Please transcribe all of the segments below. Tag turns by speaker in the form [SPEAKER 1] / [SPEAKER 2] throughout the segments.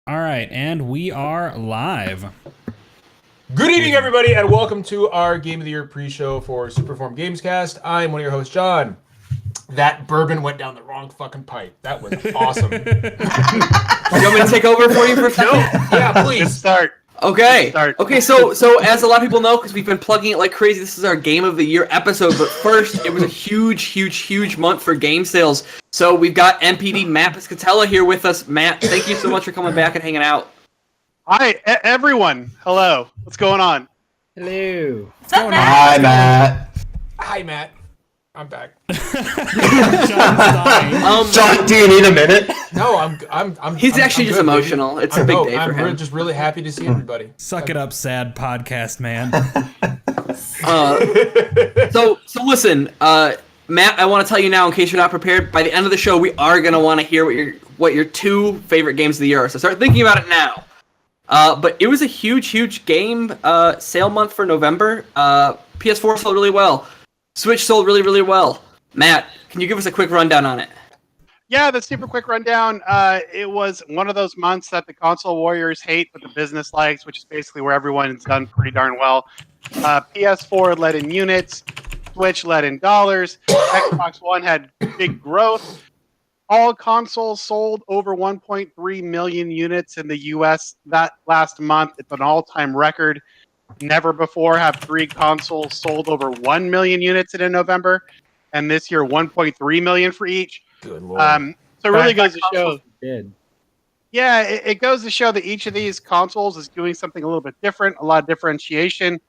[SPEAKER 1] All right, and we are live.
[SPEAKER 2] Good evening, everybody, and welcome to our Game of the Year pre-show for Superform Gamescast. I'm one of your hosts, John. That bourbon went down the wrong fucking pipe. That was awesome.
[SPEAKER 3] You want me to take over for you for a second?
[SPEAKER 2] No, yeah, please.
[SPEAKER 4] Good start.
[SPEAKER 3] Okay.
[SPEAKER 4] Start.
[SPEAKER 3] Okay, so as a lot of people know, because we've been plugging it like crazy, this is our Game of the Year episode. But first, it was a huge month for game sales. So we've got NPD Matt Piscatella here with us. Matt, thank you so much for coming back and hanging out.
[SPEAKER 4] Hi, everyone. Hello. What's going on?
[SPEAKER 5] Hello.
[SPEAKER 1] What's going on?
[SPEAKER 6] Hi, Matt.
[SPEAKER 2] Hi, Matt. I'm back.
[SPEAKER 1] John's dying.
[SPEAKER 6] John, do you need a minute?
[SPEAKER 2] No, I'm.
[SPEAKER 3] He's actually
[SPEAKER 2] I'm
[SPEAKER 3] just
[SPEAKER 2] good,
[SPEAKER 3] emotional.
[SPEAKER 2] baby.
[SPEAKER 3] It's a big day for
[SPEAKER 2] I'm
[SPEAKER 3] him.
[SPEAKER 2] just really happy to see everybody.
[SPEAKER 1] Suck it up, sad podcast man.
[SPEAKER 3] So listen, Matt, I want to tell you now, in case you're not prepared, by the end of the show, we are going to want to hear what your two favorite games of the year are. So start thinking about it now. But it was a huge game sale month for November. PS4 sold really well. Switch sold really well. Matt, can you give us a quick rundown on it?
[SPEAKER 4] Yeah, the super quick rundown. It was one of those months that the console warriors hate, but the business likes, which is basically where everyone's done pretty darn well. PS4 led in units. Switch led in dollars. Xbox One had big growth. All consoles sold over 1.3 million units in the U.S. that last month. It's an all-time record. Never before have 3 consoles sold over 1 million units in November, and this year 1.3 million for each.
[SPEAKER 2] Good lord.
[SPEAKER 4] So it really goes to show.
[SPEAKER 5] Good.
[SPEAKER 4] Yeah, it goes to show that each of these consoles is doing something a little bit different, a lot of differentiation.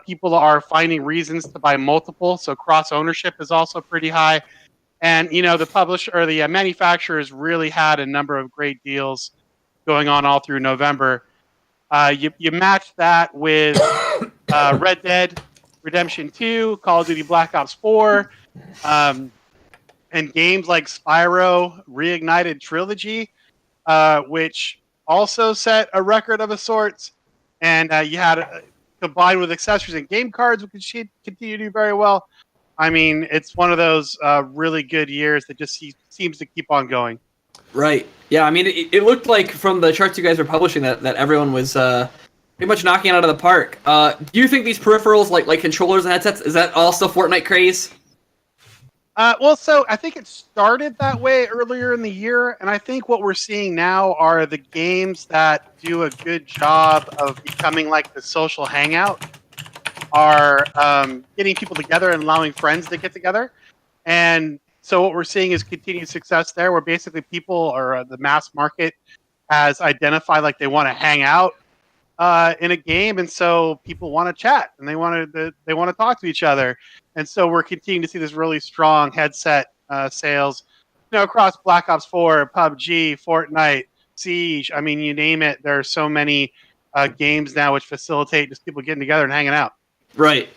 [SPEAKER 4] People are finding reasons to buy multiple, so cross ownership is also pretty high. And the publisher or the manufacturers really had a number of great deals going on all through November. You match that with Red Dead Redemption 2, Call of Duty Black Ops 4, and games like Spyro Reignited Trilogy, which also set a record of a sorts. And you had combined with accessories and game cards, which continue to do very well. I mean, it's one of those really good years that just seems to keep on going.
[SPEAKER 3] Right. Yeah, I mean, it looked like from the charts you guys were publishing that everyone was pretty much knocking it out of the park. Do you think these peripherals, like controllers and headsets, is that all still Fortnite craze?
[SPEAKER 4] Well, so I think it started that way earlier in the year, and I think what we're seeing now are the games that do a good job of becoming like the social hangout, are getting people together and allowing friends to get together. And so what we're seeing is continued success there, where basically people or the mass market has identified like they want to hang out in a game, and so people want to chat and they want to talk to each other, and so we're continuing to see this really strong headset sales, across Black Ops 4, PUBG, Fortnite, Siege. I mean, you name it. There are so many games now which facilitate just people getting together and hanging out.
[SPEAKER 3] Right.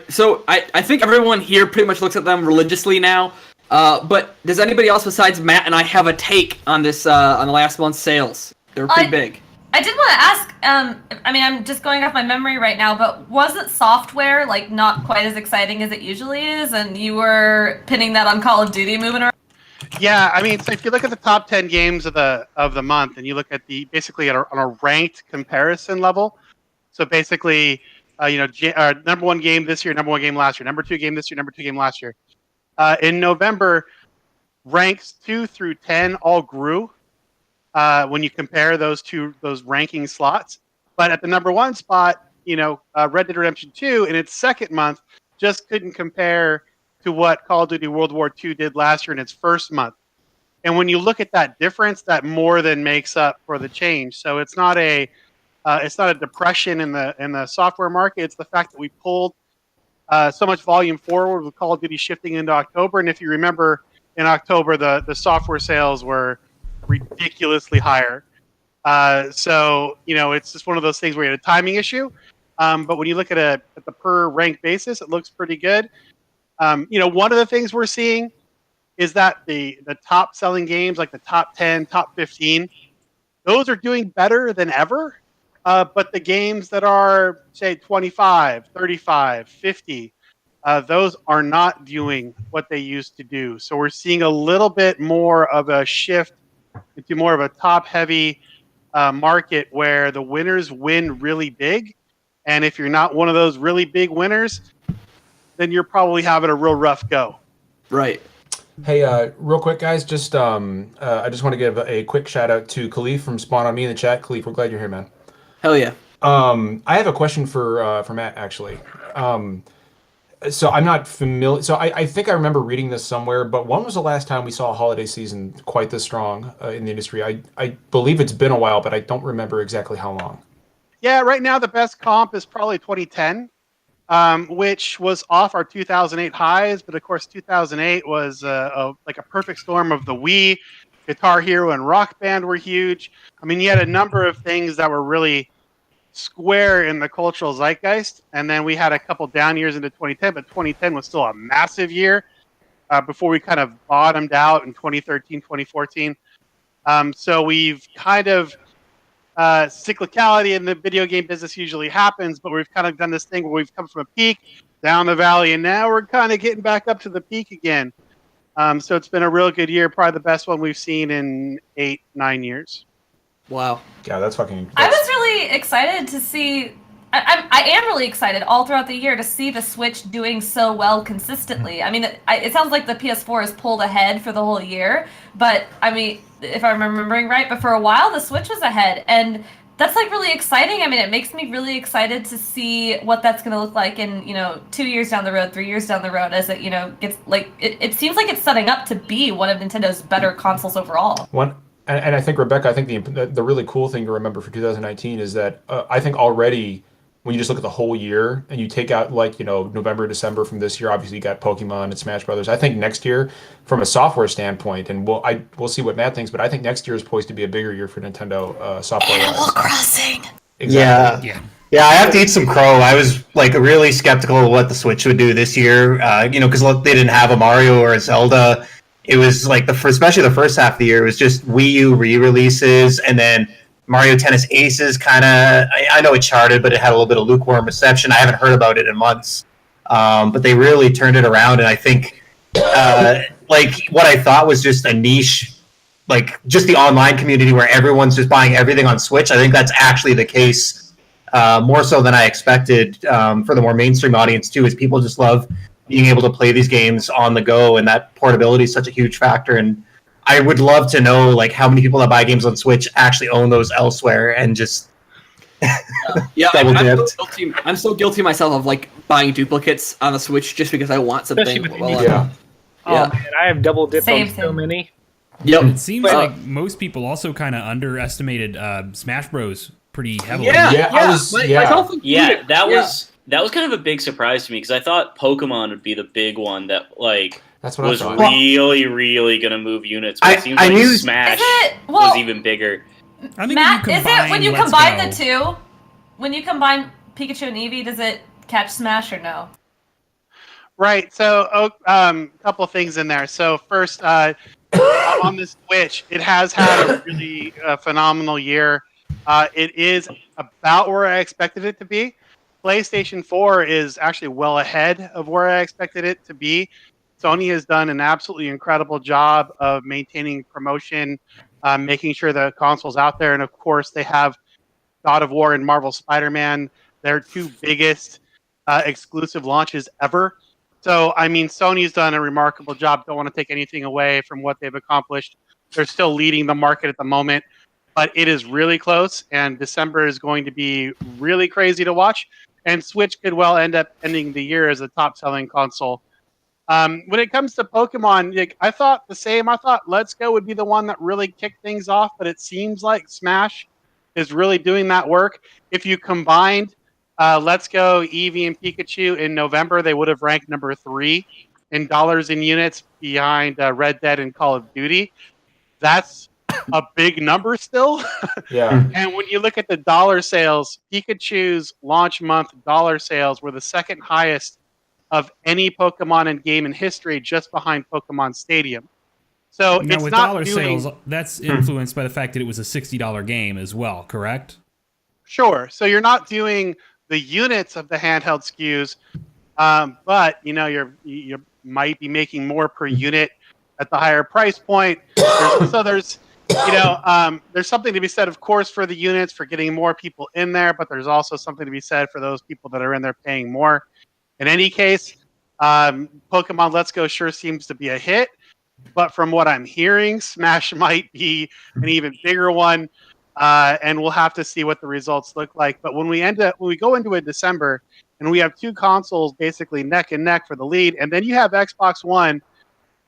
[SPEAKER 3] So I think everyone here pretty much looks at them religiously now. But does anybody else besides Matt and I have a take on this on the last month's sales? They were pretty big.
[SPEAKER 7] I did want to ask, I mean, I'm just going off my memory right now, but wasn't software like not quite as exciting as it usually is, and you were pinning that on Call of Duty moving around?
[SPEAKER 4] Yeah, I mean, so if you look at the top 10 games of the month, and you look at basically on a ranked comparison level, so basically, number one game this year, number one game last year, number two game this year, number two game last year. In November, ranks 2 through 10 all grew when you compare those ranking slots. But at the number one spot, Red Dead Redemption 2 in its second month just couldn't compare to what Call of Duty World War II did last year in its first month. And when you look at that difference, that more than makes up for the change. So it's not a depression in the software market. It's the fact that we pulled so much volume forward with Call of Duty shifting into October. And if you remember, in October, the software sales were ridiculously higher. So it's just one of those things where you had a timing issue. But when you look at the per rank basis, it looks pretty good. One of the things we're seeing is that the top selling games, like the top 10, top 15, those are doing better than ever. But the games that are, say, 25, 35, 50, those are not doing what they used to do. So we're seeing a little bit more of a shift into more of a top-heavy market where the winners win really big. And if you're not one of those really big winners, then you're probably having a real rough go.
[SPEAKER 3] Right.
[SPEAKER 2] Hey, real quick, guys, just I just want to give a quick shout out to Khalif from Spawn on Me in the chat. Khalif, we're glad you're here, man.
[SPEAKER 3] Hell yeah.
[SPEAKER 2] I have a question for Matt, actually. So I'm not familiar. So I think I remember reading this somewhere, but when was the last time we saw a holiday season quite this strong in the industry? I believe it's been a while, but I don't remember exactly how long.
[SPEAKER 4] Yeah, right now the best comp is probably 2010, which was off our 2008 highs. But of course, 2008 was like a perfect storm of the Wii, Guitar Hero, and Rock Band were huge. I mean, you had a number of things that were really square in the cultural zeitgeist, and then we had a couple down years into 2010, but 2010 was still a massive year before we kind of bottomed out in 2013, 2014. So we've kind of cyclicality in the video game business usually happens, but we've kind of done this thing where we've come from a peak down the valley, and now we're kind of getting back up to the peak again. So it's been a real good year, probably the best one we've seen in 8-9 years.
[SPEAKER 3] Wow.
[SPEAKER 2] Yeah, that's fucking.
[SPEAKER 7] I was really excited to see. I am really excited all throughout the year to see the Switch doing so well consistently. I mean, it sounds like the PS4 has pulled ahead for the whole year, but I mean, if I'm remembering right, but for a while the Switch was ahead, and that's like really exciting. I mean, it makes me really excited to see what that's going to look like in 2 years down the road, 3 years down the road, as it gets like it seems like it's setting up to be one of Nintendo's better consoles overall.
[SPEAKER 2] And I think, Rebecca, I think the really cool thing to remember for 2019 is that I think already when you just look at the whole year and you take out November, December from this year, obviously you got Pokemon and Smash Brothers. I think next year, from a software standpoint, and we'll see what Matt thinks, but I think next year is poised to be a bigger year for Nintendo software.
[SPEAKER 7] Animal Crossing.
[SPEAKER 2] Exactly.
[SPEAKER 6] Yeah, I have to eat some crow. I was really skeptical of what the Switch would do this year, because they didn't have a Mario or a Zelda. It was like especially the first half of the year, it was just Wii U re-releases, and then Mario Tennis Aces kind of, I know it charted, but it had a little bit of lukewarm reception. I haven't heard about it in months. But they really turned it around, and I think what I thought was just a niche, like just the online community where everyone's just buying everything on Switch. I think that's actually the case, more so than I expected for the more mainstream audience too, is people just love being able to play these games on the go, and that portability is such a huge factor. And I would love to know how many people that buy games on Switch actually own those elsewhere and just
[SPEAKER 3] yeah. I'm so guilty myself of
[SPEAKER 5] buying duplicates on the Switch just because I want something.
[SPEAKER 2] Yeah.
[SPEAKER 8] Oh man, I have double dipped on so many.
[SPEAKER 3] Yep.
[SPEAKER 1] It seems like most people also kind of underestimated Smash Bros. Pretty heavily.
[SPEAKER 9] That was kind of a big surprise to me because I thought Pokemon would be the big one that
[SPEAKER 2] that's what
[SPEAKER 9] was
[SPEAKER 2] I thought.
[SPEAKER 9] really going to move units. But it seems like Smash was even bigger.
[SPEAKER 1] I think
[SPEAKER 7] Matt, is it when you combine the two? When you combine Pikachu and Eevee, does it catch Smash or no?
[SPEAKER 4] Right. So, a couple of things in there. So, first, on the Switch, it has had a really phenomenal year. It is about where I expected it to be. PlayStation 4 is actually well ahead of where I expected it to be. Sony has done an absolutely incredible job of maintaining promotion, making sure the console's out there. And of course, they have God of War and Marvel Spider-Man, their two biggest exclusive launches ever. So, I mean, Sony's done a remarkable job. Don't want to take anything away from what they've accomplished. They're still leading the market at the moment, but it is really close, and December is going to be really crazy to watch. And Switch could well end up ending the year as a top-selling console. When it comes to Pokemon, I thought the same. I thought Let's Go would be the one that really kicked things off, but it seems like Smash is really doing that work. If you combined Let's Go, Eevee, and Pikachu in November, they would have ranked number 3 in dollars and units behind Red Dead and Call of Duty. That's a big number still.
[SPEAKER 2] Yeah.
[SPEAKER 4] And when you look at the dollar sales, Pikachu's launch month dollar sales were the second highest of any Pokemon and game in history, just behind Pokemon Stadium. So
[SPEAKER 1] now
[SPEAKER 4] it's
[SPEAKER 1] with
[SPEAKER 4] not
[SPEAKER 1] dollar
[SPEAKER 4] doing...
[SPEAKER 1] sales, that's influenced by the fact that it was a $60 game as well, correct?
[SPEAKER 4] Sure. So you're not doing the units of the handheld SKUs, But you might be making more per unit at the higher price point. There's something to be said, of course, for the units, for getting more people in there, but there's also something to be said for those people that are in there paying more. In any case, Pokemon Let's Go sure seems to be a hit, but from what I'm hearing, Smash might be an even bigger one, and we'll have to see what the results look like. But when we go into a December and we have two consoles basically neck and neck for the lead, and then you have Xbox One,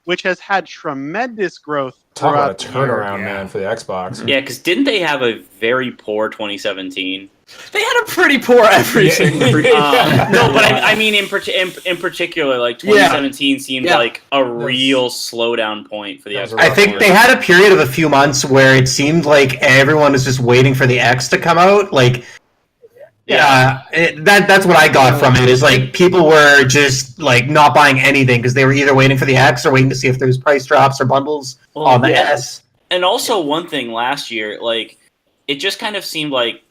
[SPEAKER 4] which has had tremendous growth.
[SPEAKER 2] Talk about a turnaround, man, for the Xbox.
[SPEAKER 9] Yeah, because didn't they have a very poor 2017?
[SPEAKER 3] They had a pretty poor everything.
[SPEAKER 9] No, but I mean, in particular, like 2017 seemed like a real slowdown point for the Xbox.
[SPEAKER 6] I think they had a period of a few months where it seemed like everyone was just waiting for the X to come out. Like, that's what I got from it. Is like people were just like not buying anything because they were either waiting for the X or waiting to see if there's price drops or bundles on the S.
[SPEAKER 9] And also, one thing last year, like it just kind of seemed like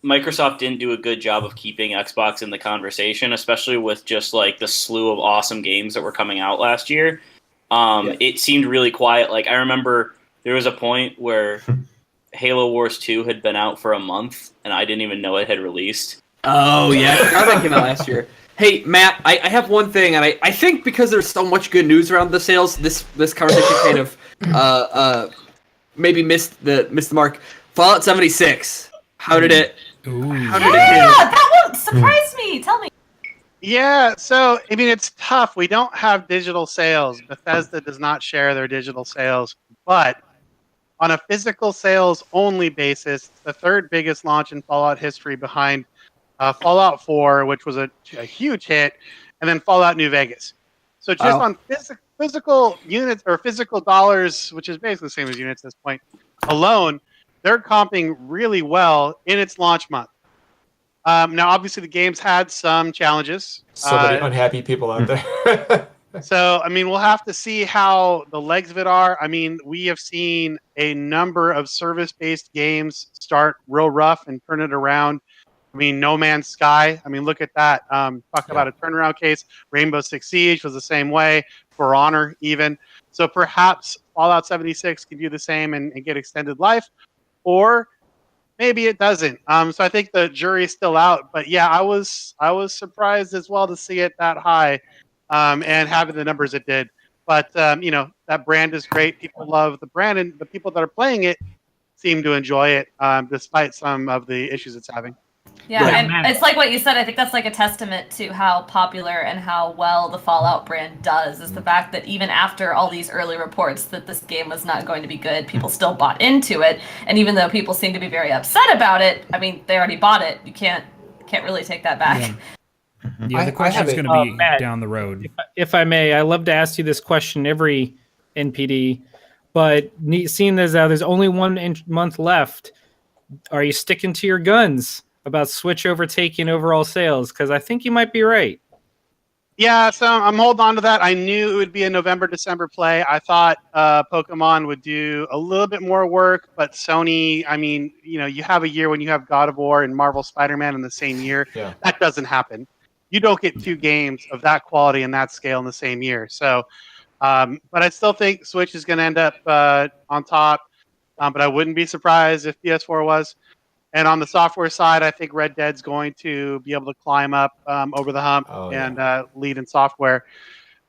[SPEAKER 9] Microsoft didn't do a good job of keeping Xbox in the conversation, especially with just like the slew of awesome games that were coming out last year. It seemed really quiet. Like I remember there was a point where Halo Wars 2 had been out for a month and I didn't even know it had released.
[SPEAKER 3] Oh yeah, I forgot that came out last year. Hey Matt, I have one thing, and I think because there's so much good news around the sales, this conversation kind of maybe missed the mark. Fallout 76. How did it?
[SPEAKER 7] That one surprised me. Tell me.
[SPEAKER 4] Yeah, so I mean it's tough. We don't have digital sales. Bethesda does not share their digital sales, but on a physical sales only basis, the third biggest launch in Fallout history behind Fallout 4, which was a huge hit, and then Fallout New Vegas. So just on physical units or physical dollars, which is basically the same as units at this point, alone, they're comping really well in its launch month. Now, obviously, the game's had some challenges.
[SPEAKER 2] So many unhappy people out there.
[SPEAKER 4] So, I mean, we'll have to see how the legs of it are. I mean, we have seen a number of service-based games start real rough and turn it around. I mean, No Man's Sky. I mean, look at that. Talk about a turnaround case. Rainbow Six Siege was the same way. For Honor, even. So perhaps Fallout 76 can do the same and get extended life. Or maybe it doesn't. So I think the jury's still out. But yeah, I was surprised as well to see it that high and having the numbers it did. But that brand is great. People love the brand, and the people that are playing it seem to enjoy it despite some of the issues it's having.
[SPEAKER 7] Yeah, and it's like what you said. I think that's like a testament to how popular and how well the Fallout brand does, is the fact that even after all these early reports that this game was not going to be good, people still bought into it. And even though people seem to be very upset about it, I mean, they already bought it. You can't really take that back.
[SPEAKER 1] Yeah, the question's going to be Matt, down the road.
[SPEAKER 8] If I may, I love to ask you this question every NPD, but seeing as there's only 1 month left, are you sticking to your guns about Switch overtaking overall sales? Because I think you might be right.
[SPEAKER 4] Yeah, so I'm holding on to that. I knew it would be a November-December play. I thought Pokemon would do a little bit more work, but Sony, I mean, you have a year when you have God of War and Marvel Spider-Man in the same year. Yeah. That doesn't happen. You don't get two games of that quality and that scale in the same year. So, but I still think Switch is going to end up on top, but I wouldn't be surprised if PS4 was. And on the software side, I think Red Dead's going to be able to climb up over the hump and lead in software.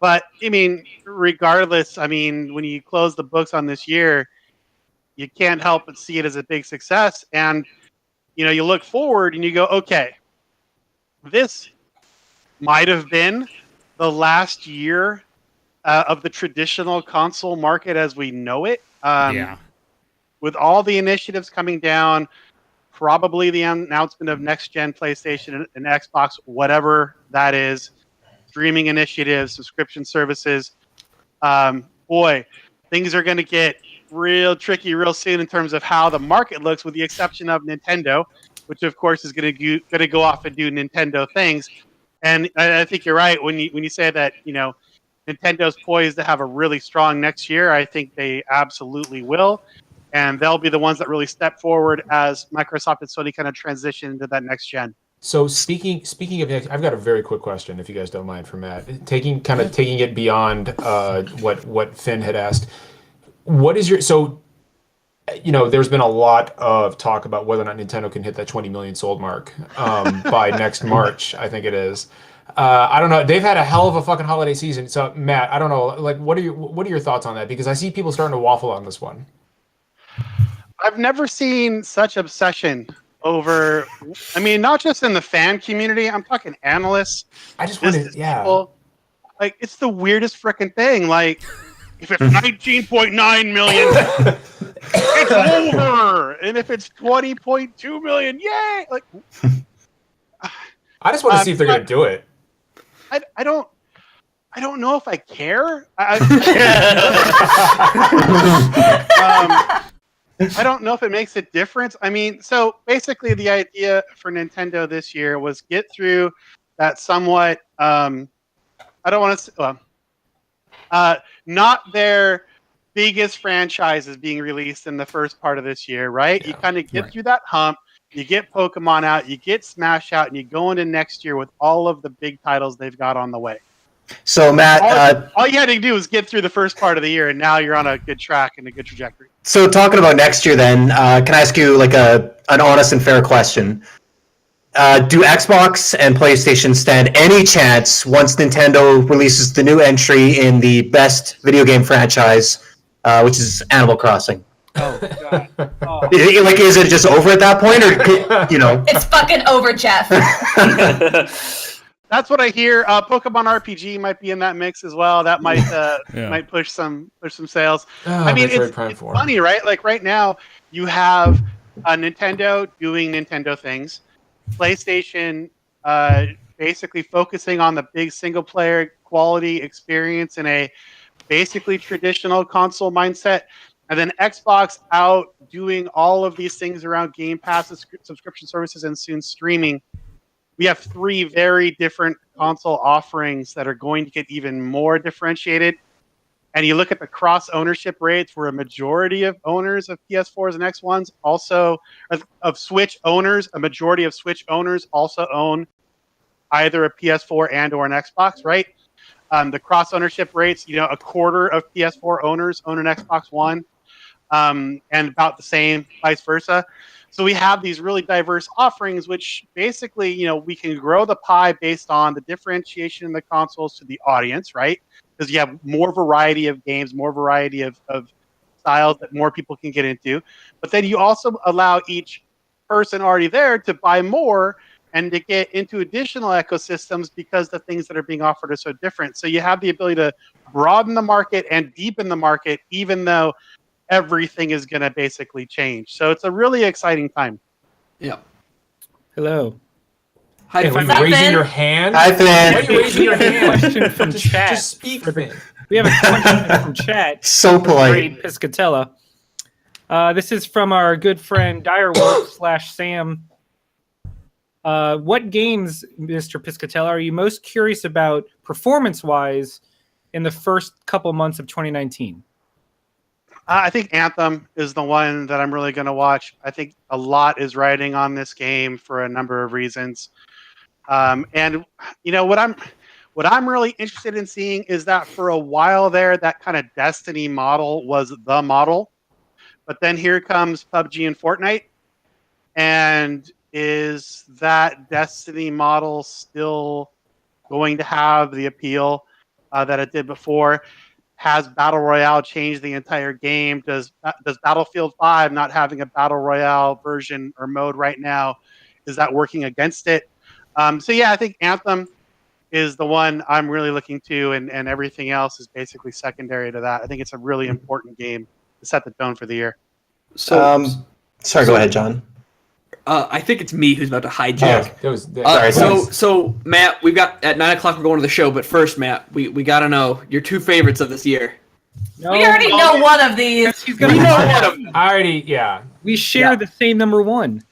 [SPEAKER 4] But, I mean, regardless, I mean, when you close the books on this year, you can't help but see it as a big success. And, you look forward and you go, okay, this might have been the last year of the traditional console market as we know it. With all the initiatives coming down, probably the announcement of next-gen PlayStation and Xbox, whatever that is, streaming initiatives, subscription services. Boy, things are going to get real tricky real soon in terms of how the market looks, with the exception of Nintendo, which of course is going to go off and do Nintendo things. And I think you're right when you say that Nintendo's poised to have a really strong next year. I think they absolutely will. And they'll be the ones that really step forward as Microsoft and Sony kind of transition into that next gen.
[SPEAKER 2] So speaking of, I've got a very quick question, if you guys don't mind, for Matt. Taking it beyond what Finn had asked. What is your there's been a lot of talk about whether or not Nintendo can hit that 20 million sold mark by next March, I think it is. I don't know. They've had a hell of a fucking holiday season. So Matt, I don't know. Like, what are your thoughts on that? Because I see people starting to waffle on this one.
[SPEAKER 4] I've never seen such obsession over. I mean, not just in the fan community. I'm talking analysts.
[SPEAKER 2] I just want to, yeah.
[SPEAKER 4] People. Like, it's the weirdest freaking thing. Like, if it's 19.9 million, it's over. And if it's 20.2 million, yay! Like,
[SPEAKER 2] I just want to see if they're going to do it.
[SPEAKER 4] I don't know if I care. I don't know if it makes a difference. I mean, so basically the idea for Nintendo this year was get through that somewhat, I don't want to, not their biggest franchises being released in the first part of this year, right? Yeah, you kind of get through that hump. You get Pokemon out, you get Smash out, and you go into next year with all of the big titles they've got on the way.
[SPEAKER 6] So, Matt,
[SPEAKER 4] all you had to do was get through the first part of the year, and now you're on a good track and a good trajectory.
[SPEAKER 6] So, talking about next year, then, can I ask you like an honest and fair question? Do Xbox and PlayStation stand any chance once Nintendo releases the new entry in the best video game franchise, which is Animal Crossing?
[SPEAKER 8] Oh God! Oh.
[SPEAKER 6] Like, is it just over at that point, or
[SPEAKER 7] It's fucking over, Jeff.
[SPEAKER 4] That's what I hear. Pokemon RPG might be in that mix as well. That might might push some sales. I mean, it's funny, right? Like right now, you have Nintendo doing Nintendo things, PlayStation basically focusing on the big single player quality experience in a basically traditional console mindset. And then Xbox out doing all of these things around Game Pass, subscription services, and soon streaming. We have three very different console offerings that are going to get even more differentiated. And you look at the cross ownership rates, where a majority of owners of PS4s and X1s also, of Switch owners, a majority of Switch owners also own either a PS4 and or an Xbox, right? The cross ownership rates, a quarter of PS4 owners own an Xbox One. And about the same, vice versa. So we have these really diverse offerings, which basically, we can grow the pie based on the differentiation in the consoles to the audience, right? Because you have more variety of games, more variety of styles that more people can get into. But then you also allow each person already there to buy more and to get into additional ecosystems because the things that are being offered are so different. So you have the ability to broaden the market and deepen the market, even though everything is going to basically change. So it's a really exciting time.
[SPEAKER 3] Yeah.
[SPEAKER 8] Hello.
[SPEAKER 2] Hi, are you raising your hand?
[SPEAKER 6] Hi, Finn.
[SPEAKER 2] Why are you raising your hand?
[SPEAKER 8] Question from chat.
[SPEAKER 2] Just speak, Finn.
[SPEAKER 8] We have a question from chat.
[SPEAKER 6] So polite.
[SPEAKER 8] Piscatella. This is from our good friend Direwolf/Sam. What games, Mr. Piscatella, are you most curious about performance-wise in the first couple months of 2019?
[SPEAKER 4] I think Anthem is the one that I'm really going to watch. I think a lot is riding on this game for a number of reasons. And what I'm really interested in seeing is that for a while there, that kind of Destiny model was the model. But then here comes PUBG and Fortnite. And is that Destiny model still going to have the appeal that it did before? Has Battle Royale changed the entire game? Does Battlefield 5 not having a Battle Royale version or mode right now, is that working against it? So yeah, I think Anthem is the one I'm really looking to, and everything else is basically secondary to that. I think it's a really important game to set the tone for the year.
[SPEAKER 6] So, sorry, go ahead, John.
[SPEAKER 3] I think it's me who's about to hijack.
[SPEAKER 2] Sorry.
[SPEAKER 3] So Matt, we've got at 9:00 we're going to the show, but first, Matt, we got to know your two favorites of this year.
[SPEAKER 8] No,
[SPEAKER 7] we already know one of these.
[SPEAKER 8] We know one of them.
[SPEAKER 2] I already, yeah.
[SPEAKER 8] We share the same number one.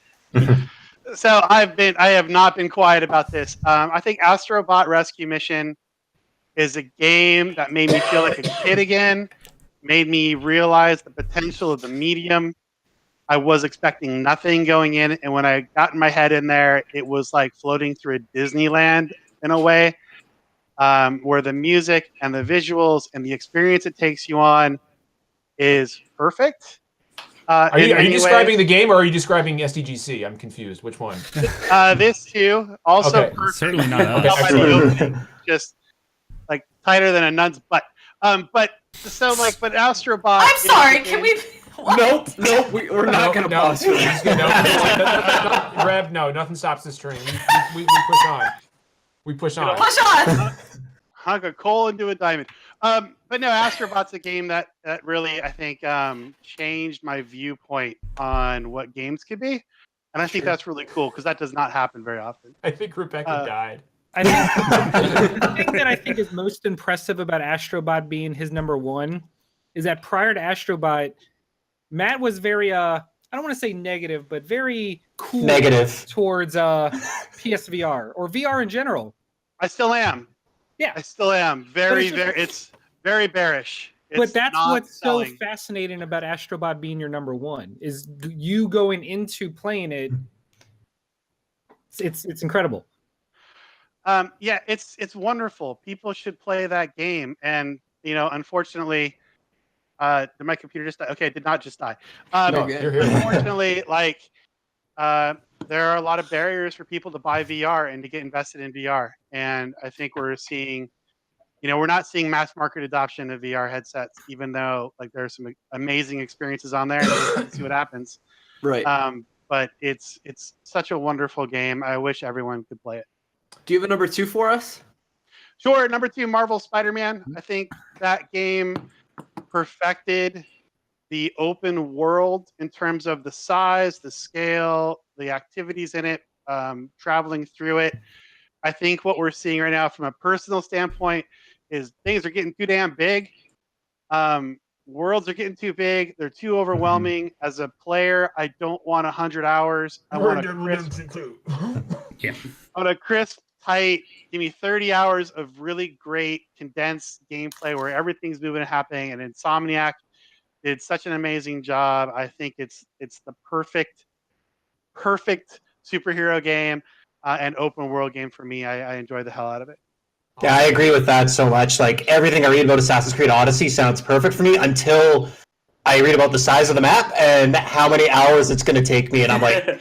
[SPEAKER 4] So I have not been quiet about this. I think Astrobot Rescue Mission is a game that made me feel like a kid again, made me realize the potential of the medium. I was expecting nothing going in, and when I got my head in there, it was like floating through a Disneyland in a way, where the music and the visuals and the experience it takes you on is perfect.
[SPEAKER 2] Are you describing the game or are you describing SDGC? I'm confused. Which one?
[SPEAKER 4] This too, also
[SPEAKER 2] Okay.
[SPEAKER 4] perfect.
[SPEAKER 1] Certainly not us.
[SPEAKER 2] Okay, excellent.
[SPEAKER 4] Just like tighter than a nun's butt. But Astrobot.
[SPEAKER 7] I'm sorry. Can we? What?
[SPEAKER 3] Nope. We're not going to pause for that.
[SPEAKER 2] No, Rev, no, nothing stops this train. We push on. We push on.
[SPEAKER 7] Push on.
[SPEAKER 4] Hunk a coal into a diamond. But no, Astrobot's a game that really, I think, changed my viewpoint on what games could be. And I think that's really cool because that does not happen very often.
[SPEAKER 2] I think Rebecca died.
[SPEAKER 8] I think the thing that I think is most impressive about Astrobot being his number one is that prior to Astrobot, Matt was very I don't want to say negative, but very cool towards PSVR or VR in general.
[SPEAKER 4] I still am.
[SPEAKER 8] Yeah,
[SPEAKER 4] I still am. It's very bearish.
[SPEAKER 8] But that's what's so fascinating about Astrobot being your number one is you going into playing it. It's incredible.
[SPEAKER 4] Yeah, it's wonderful. People should play that game, and unfortunately, did my computer just die? Okay, it did not just die.
[SPEAKER 2] No, you're here.
[SPEAKER 4] Unfortunately, there are a lot of barriers for people to buy VR and to get invested in VR, and I think we're seeing, we're not seeing mass market adoption of VR headsets, even though there are some amazing experiences on there. And we'll see what happens.
[SPEAKER 3] Right.
[SPEAKER 4] But it's such a wonderful game. I wish everyone could play it.
[SPEAKER 3] Do you have a number 2 for us?
[SPEAKER 4] Sure. Number 2, Marvel Spider-Man. I think that game perfected the open world in terms of the size, the scale, the activities in it, traveling through it. I think what we're seeing right now from a personal standpoint is things are getting too damn big. Worlds are getting too big. They're too overwhelming. As a player, I don't want 100 hours. I want a crisp, tight, give me 30 hours of really great condensed gameplay where everything's moving and happening. And Insomniac did such an amazing job. I think it's the perfect superhero game and open world game for me. I enjoy the hell out of it.
[SPEAKER 6] Yeah, I agree with that so much. Everything I read about Assassin's Creed Odyssey sounds perfect for me until I read about the size of the map and how many hours it's going to take me, and I'm like,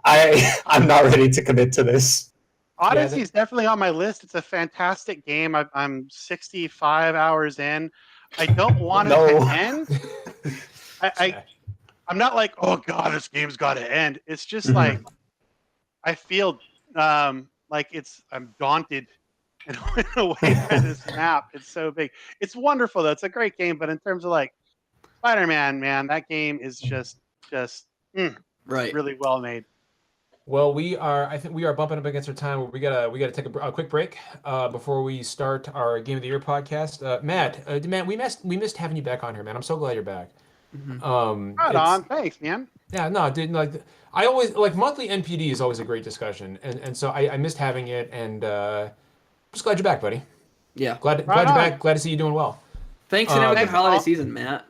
[SPEAKER 6] I'm not ready to commit to this.
[SPEAKER 4] Odyssey is definitely on my list. It's a fantastic game. I'm 65 hours in. I don't want it to end. I'm not like, oh god, this game's got to end. It's just I feel I'm daunted in a way by this map. It's so big. It's wonderful though. It's a great game, but in terms of Spider-Man, man, that game is just
[SPEAKER 3] right,
[SPEAKER 4] really well made.
[SPEAKER 2] Well, I think we are bumping up against our time. We gotta take a quick break before we start our Game of the Year podcast. Matt, we missed having you back on here, man. I'm so glad you're back.
[SPEAKER 4] Right on, thanks, man.
[SPEAKER 2] Yeah, no, dude. I always monthly NPD is always a great discussion, and so I missed having it, and just glad you're back, buddy.
[SPEAKER 3] Yeah,
[SPEAKER 2] glad you're back. Glad to see you doing well.
[SPEAKER 3] Thanks, and have a good holiday season, Matt.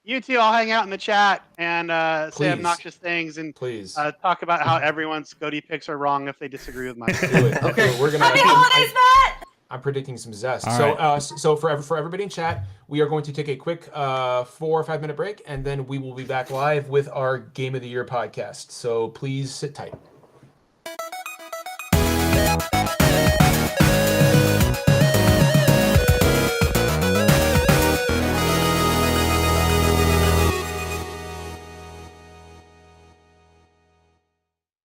[SPEAKER 4] You two, I'll hang out in the chat and say obnoxious things and
[SPEAKER 2] please
[SPEAKER 4] talk about how everyone's Scody picks are wrong if they disagree with mine.
[SPEAKER 2] Okay, we're gonna.
[SPEAKER 7] Happy holidays, Matt.
[SPEAKER 2] I'm predicting some zest.
[SPEAKER 1] All
[SPEAKER 2] so for everybody in chat, we are going to take a quick 4 or 5 minute break, and then we will be back live with our Game of the Year podcast. So please sit tight.